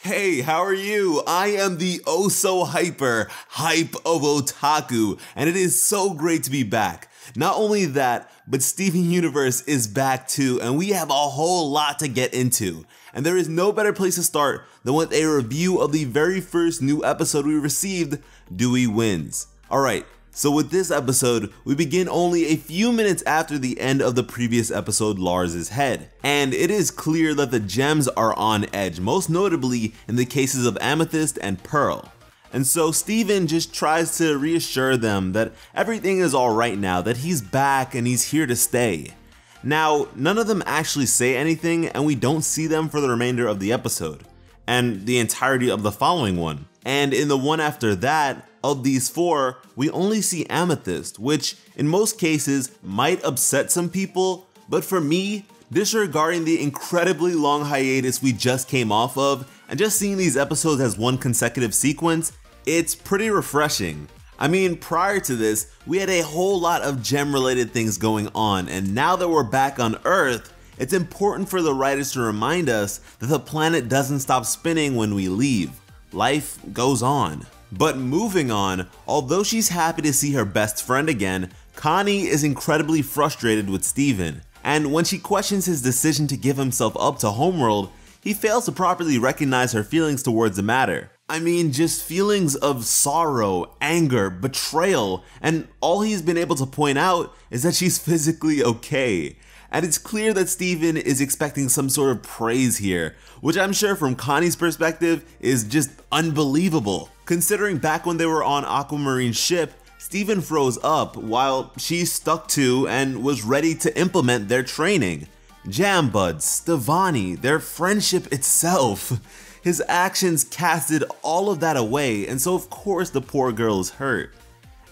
Hey, how are you? I am the oh so hyper hype of otaku, and it is so great to be back. Not only that, but Steven Universe is back too, and we have a whole lot to get into. And there is no better place to start than with a review of the very first new episode we received, Dewey Wins. Alright, so with this episode, we begin only a few minutes after the end of the previous episode, Lars' Head. And it is clear that the gems are on edge, most notably in the cases of Amethyst and Pearl. And so Steven just tries to reassure them that everything is alright now, that he's back and he's here to stay. Now, none of them actually say anything, and we don't see them for the remainder of the episode, and the entirety of the following one. And in the one after that, of these four, we only see Amethyst, which in most cases might upset some people, but for me, disregarding the incredibly long hiatus we just came off of, and just seeing these episodes as one consecutive sequence, it's pretty refreshing. I mean, prior to this, we had a whole lot of gem-related things going on, and now that we're back on Earth, it's important for the writers to remind us that the planet doesn't stop spinning when we leave. Life goes on. But moving on, although she's happy to see her best friend again, Connie is incredibly frustrated with Steven. And when she questions his decision to give himself up to Homeworld, he fails to properly recognize her feelings towards the matter. I mean, just feelings of sorrow, anger, betrayal, and all he's been able to point out is that she's physically okay. And it's clear that Steven is expecting some sort of praise here, which I'm sure from Connie's perspective is just unbelievable. Considering back when they were on Aquamarine's ship, Steven froze up while she stuck to and was ready to implement their training. Jam Buds, Stevonnie, their friendship itself. His actions casted all of that away, and so of course the poor girl is hurt.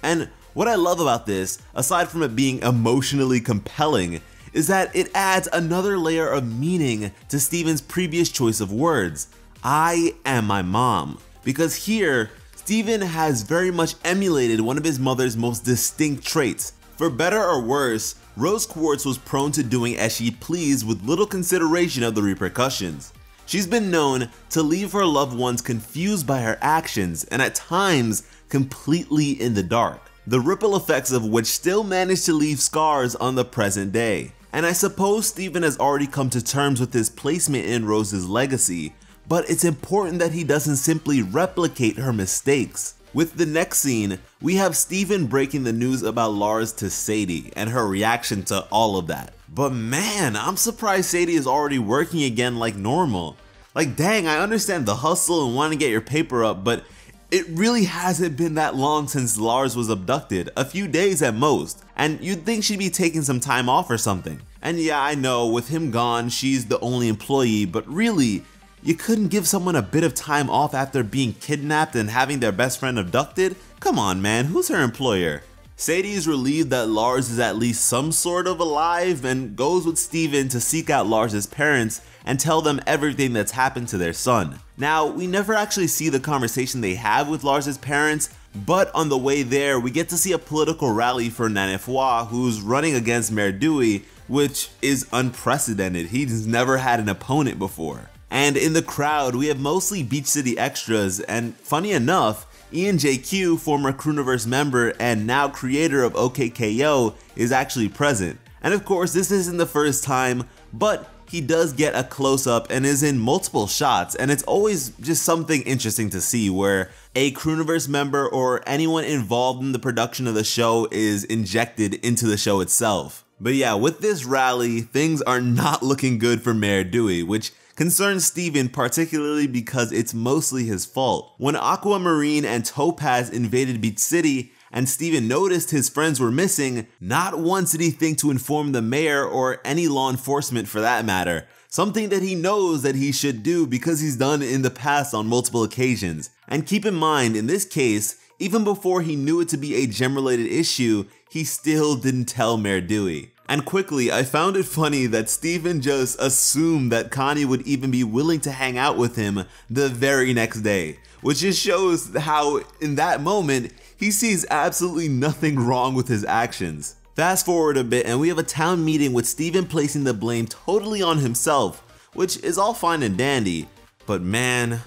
And what I love about this, aside from it being emotionally compelling, is that it adds another layer of meaning to Steven's previous choice of words, I am my mom. Because here, Steven has very much emulated one of his mother's most distinct traits. For better or worse, Rose Quartz was prone to doing as she pleased with little consideration of the repercussions. She's been known to leave her loved ones confused by her actions and at times completely in the dark, the ripple effects of which still manage to leave scars on the present day. And I suppose Steven has already come to terms with his placement in Rose's legacy, but it's important that he doesn't simply replicate her mistakes. With the next scene, we have Steven breaking the news about Lars to Sadie and her reaction to all of that. But man, I'm surprised Sadie is already working again like normal. Like dang, I understand the hustle and wanting to get your paper up, but it really hasn't been that long since Lars was abducted, a few days at most, and you'd think she'd be taking some time off or something. And yeah, I know, with him gone, she's the only employee, but really, you couldn't give someone a bit of time off after being kidnapped and having their best friend abducted? Come on man, who's her employer? Sadie is relieved that Lars is at least some sort of alive and goes with Steven to seek out Lars' parents and tell them everything that's happened to their son. Now, we never actually see the conversation they have with Lars' parents, but on the way there, we get to see a political rally for Nanefua, who's running against Mayor Dewey, which is unprecedented. He's never had an opponent before. And in the crowd, we have mostly Beach City extras, and funny enough, Ian JQ, former Crewniverse member and now creator of OKKO, is actually present. And of course, this isn't the first time, but he does get a close-up and is in multiple shots, and it's always just something interesting to see where a Crewniverse member or anyone involved in the production of the show is injected into the show itself. But yeah, with this rally, things are not looking good for Mayor Dewey, which concerns Steven particularly because it's mostly his fault. When Aquamarine and Topaz invaded Beach City and Steven noticed his friends were missing, not once did he think to inform the mayor or any law enforcement for that matter, something that he knows that he should do because he's done in the past on multiple occasions. And keep in mind, in this case, even before he knew it to be a gem-related issue, he still didn't tell Mayor Dewey. And quickly, I found it funny that Steven just assumed that Connie would even be willing to hang out with him the very next day, which just shows how, in that moment, he sees absolutely nothing wrong with his actions. Fast forward a bit and we have a town meeting with Steven placing the blame totally on himself, which is all fine and dandy, but man,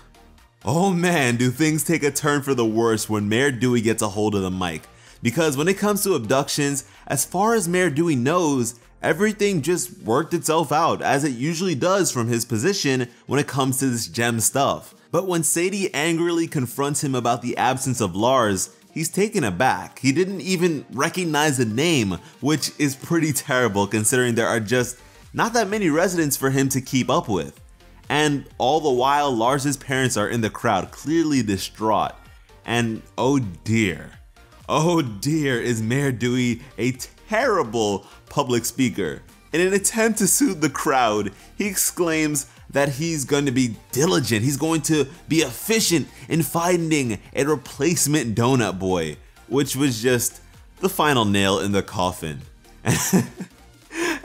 Oh man, do things take a turn for the worse when Mayor Dewey gets a hold of the mic. Because when it comes to abductions, as far as Mayor Dewey knows, everything just worked itself out as it usually does from his position when it comes to this gem stuff. But when Sadie angrily confronts him about the absence of Lars, he's taken aback. He didn't even recognize the name, which is pretty terrible considering there are just not that many residents for him to keep up with. And all the while, Lars's parents are in the crowd, clearly distraught. And oh dear, is Mayor Dewey a terrible public speaker. In an attempt to soothe the crowd, he exclaims that he's going to be diligent, he's going to be efficient in finding a replacement Donut Boy, which was just the final nail in the coffin.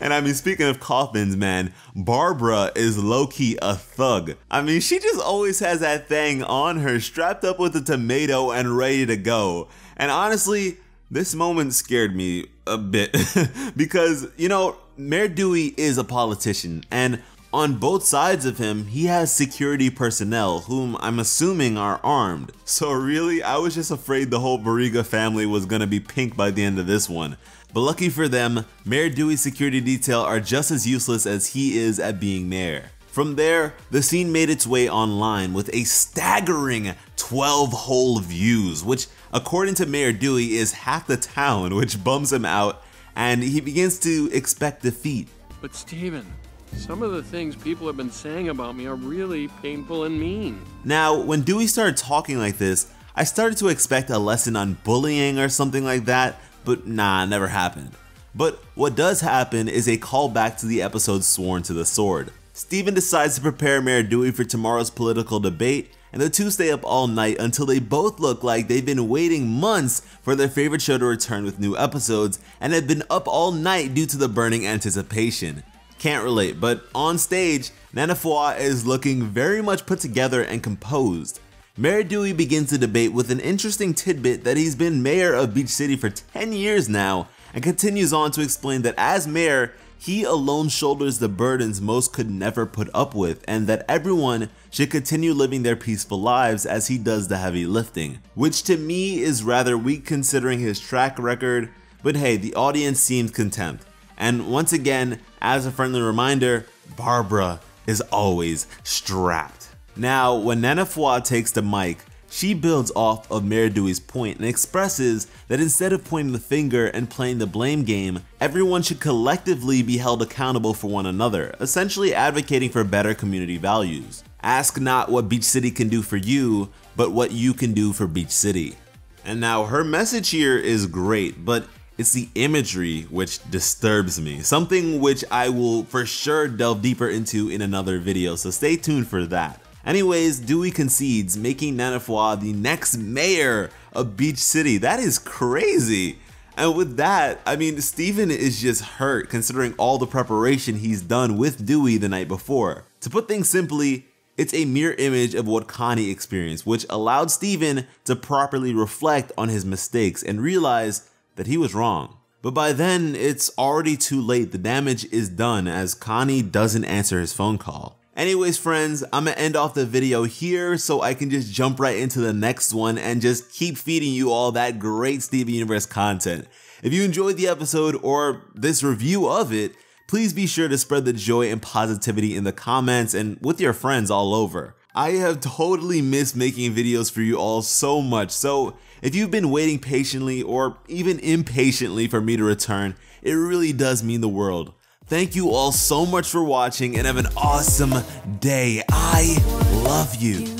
And I mean, speaking of coffins, man, Barbara is low-key a thug. I mean, she just always has that thing on her, strapped up with a tomato and ready to go. And honestly, this moment scared me a bit because, you know, Mayor Dewey is a politician, and on both sides of him, he has security personnel whom I'm assuming are armed. So really, I was just afraid the whole Barriga family was gonna be pink by the end of this one. But lucky for them, Mayor Dewey's security detail are just as useless as he is at being mayor. From there, the scene made its way online with a staggering 12 whole views, which according to Mayor Dewey is half the town, which bums him out, and he begins to expect defeat. But Steven, some of the things people have been saying about me are really painful and mean. Now, when Dewey started talking like this, I started to expect a lesson on bullying or something like that, but nah, never happened. But what does happen is a callback to the episode Sworn to the Sword. Steven decides to prepare Mayor Dewey for tomorrow's political debate, and the two stay up all night until they both look like they've been waiting months for their favorite show to return with new episodes, and have been up all night due to the burning anticipation. Can't relate, but on stage, Nana Fua is looking very much put together and composed. Mayor Dewey begins the debate with an interesting tidbit that he's been mayor of Beach City for 10 years now, and continues on to explain that as mayor, he alone shoulders the burdens most could never put up with, and that everyone should continue living their peaceful lives as he does the heavy lifting. Which to me is rather weak considering his track record, but hey, the audience seemed content. And once again, as a friendly reminder, Barbara is always strapped. Now, when Nana Fua takes the mic, she builds off of Mayor Dewey's point and expresses that instead of pointing the finger and playing the blame game, everyone should collectively be held accountable for one another, essentially advocating for better community values. Ask not what Beach City can do for you, but what you can do for Beach City. And now her message here is great, but it's the imagery which disturbs me, something which I will for sure delve deeper into in another video, so stay tuned for that. Anyways, Dewey concedes, making Nana Fua the next mayor of Beach City. That is crazy. And with that, I mean, Steven is just hurt considering all the preparation he's done with Dewey the night before. To put things simply, it's a mirror image of what Connie experienced, which allowed Steven to properly reflect on his mistakes and realize that he was wrong. But by then, it's already too late. The damage is done as Connie doesn't answer his phone call. Anyways, friends, I'm gonna end off the video here so I can just jump right into the next one and just keep feeding you all that great Steven Universe content. If you enjoyed the episode or this review of it, please be sure to spread the joy and positivity in the comments and with your friends all over. I have totally missed making videos for you all so much, so if you've been waiting patiently or even impatiently for me to return, it really does mean the world. Thank you all so much for watching and have an awesome day. I love you.